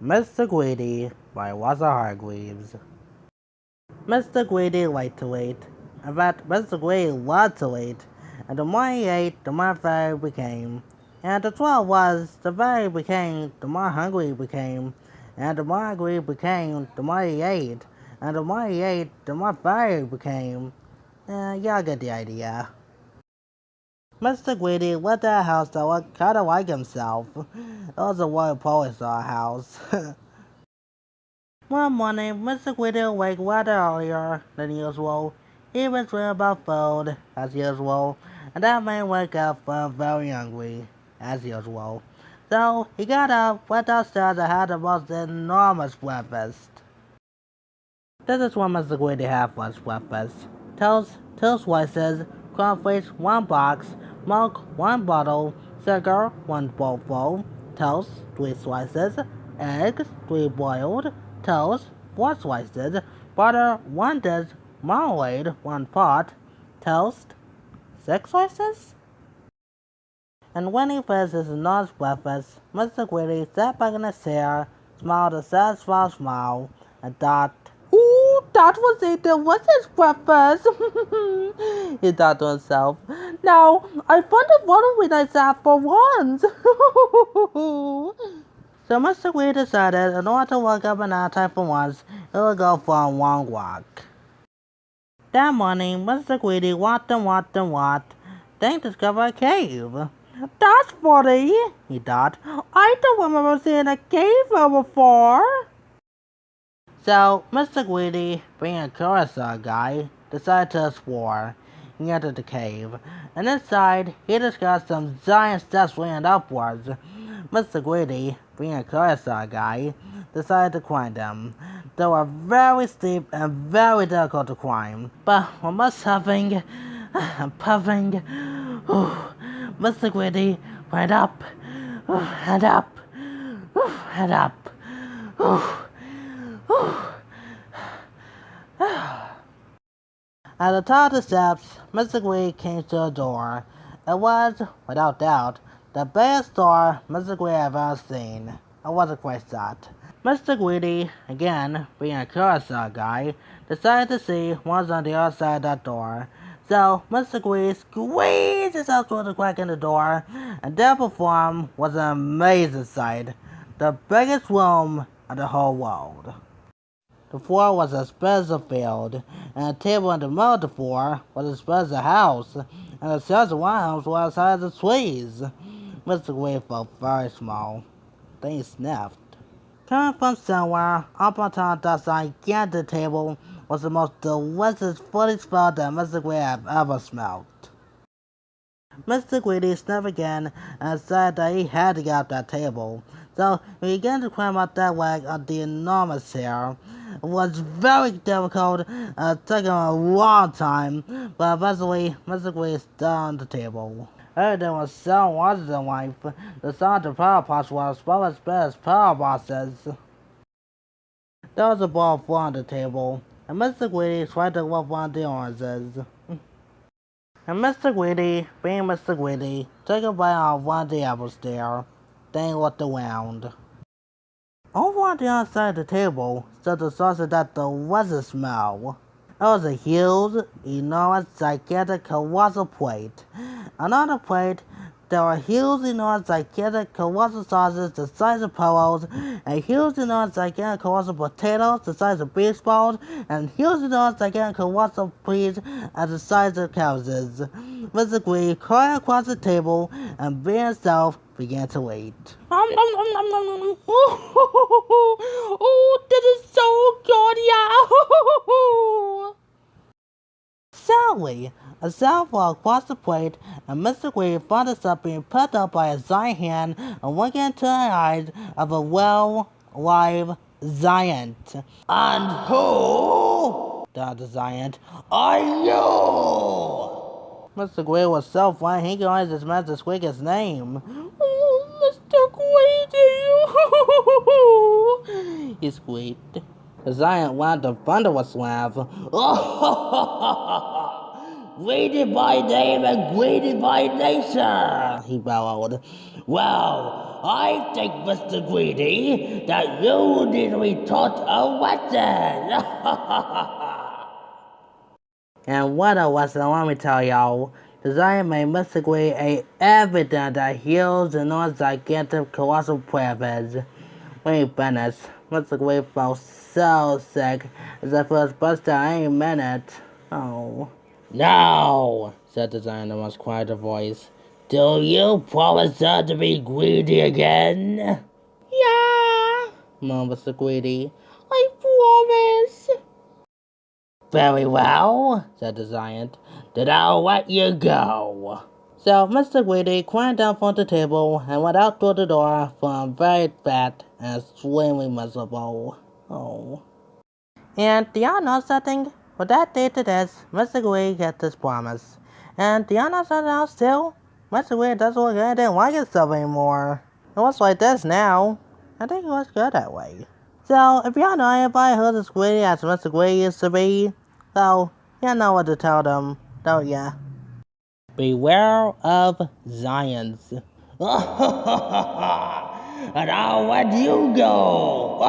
Mr. Greedy by Walter Hargreaves. Mr. Greedy liked to eat. In fact, Mr. Greedy loved to eat. And the more he ate, the more fat he became. And the trouble was, the fatter he became, the more hungry he became. And the more hungry he became, the more he ate. And the more he ate, the more fatter he became. Y'all get the idea. Mr. Greedy lived at a house that looked kind of like himself. It was a Royal Polish house. One morning, Mr. Greedy awoke rather earlier than usual. He was dreaming about food, as usual, and that made him wake up very hungry, as usual. So he got up, went downstairs, and had the most enormous breakfast. This is what Mr. Greedy had for his breakfast: toast, 2 slices, cornflakes, 1 box, milk, 1 bottle, sugar, 1 bowlful, toast, 3 slices, eggs, 3 boiled, toast, 4 slices, butter, 1 dish, marmalade, 1 pot, toast, 6 slices? And when he finished his enormous breakfast, Mr. Greedy sat back in his chair, smiled a satisfied smile, and thought, "Ooh, that was a delicious breakfast," he thought to himself. "Now, I wonder what we nice have for once." So Mr. Greedy decided, in order to wake up an appetite for once, he would go for a long walk. That morning, Mr. Greedy walked and walked and walked, then discovered a cave. "That's funny," he thought. "I don't remember seeing a cave here before." So, Mr. Greedy, being a curious guy, decided to explore. He entered the cave, and inside, he discovered some giant steps leading upwards. Mr. Greedy, being a curious guy, decided to climb them. They were very steep and very difficult to climb, but with much huffing and puffing, Mr. Greedy went up and up and up. At the top of the steps, Mr. Greedy came to a door. It was, without doubt, the biggest door Mr. Greedy had ever seen. It wasn't quite that. Mr. Greedy, again being a curious guy, decided to see what was on the other side of that door. So Mr. Greedy squeezed himself through the crack in the door, and there before him was an amazing sight: the biggest room in the whole world. The floor was as big as a field, and the table in the middle of the floor was as big as a house, and the stairs around were as high as the trees. Mr. Greedy felt very small. Then he sniffed. Coming from somewhere up on top of that gigantic table was the most delicious fruity smell that Mr. Greedy had ever smelled. Mr. Greedy sniffed again and decided that he had to get off that table. So he began to climb up that leg of the enormous chair. It was very difficult and it took him a long time, but eventually Mr. Greedy stood on the table. Everything was so larger than life. The size of the power pots was about as big as power boxes. There was a ball of flour on the table, and Mr. Greedy tried to lift one of the oranges. And Mr. Greedy, being Mr. Greedy, took a bite out of one of the apples there. Then he looked around. Over on the other side of the table stood the source of that delicious smell. It was a huge, enormous, gigantic, colossal plate. And on the plate, there were huge, enormous, gigantic, colossal sausages the size of pillows, and huge, enormous, gigantic, colossal potatoes the size of baseballs, and huge, enormous, gigantic, colossal peas as the size of cabbages. Mr. Greedy crawled across the table and being himself began to eat. Oh, this is so good, yeah! Suddenly, a sound fell across the plate, and Mr. Greedy found himself being picked up by a giant hand and looking into the eyes of a live giant. "And who?" thought the giant. "Are you?" Mr. Greedy was so frightened he could only just manage to squeak his name. "Oh, Mr. Greedy!" he squeaked. The giant laughed a thunderous laugh. Greedy by name and greedy by nature, he bellowed. Well, I think, Mr. Greedy, that you need to be taught a lesson. And what a lesson, let me tell y'all. Desire made Mr. Greedy a evident that heals the North's gigantic colossal privilege. When he finished, Mr. Greedy felt so sick as if it was busted any minute. Oh. No, said the giant in a much quieter voice. Do you promise not to be greedy again? Yeah, moaned Mr. Greedy. I promise. Very well, said the giant. Then I'll let you go. So Mr. Greedy climbed down from the table and went out through the door, feeling very fat and extremely miserable. Oh. And do y'all know something? For that day to this, Mr. Greedy kept his promise. And do y'all know something else too? Mr. Greedy doesn't look anything like himself anymore. It looks like this now. I think it looks good that way. So, if y'all know anybody who's as greedy as Mr. Greedy used to be, so, you know what to tell them, don't ya? Beware of giants. And I'll let you go.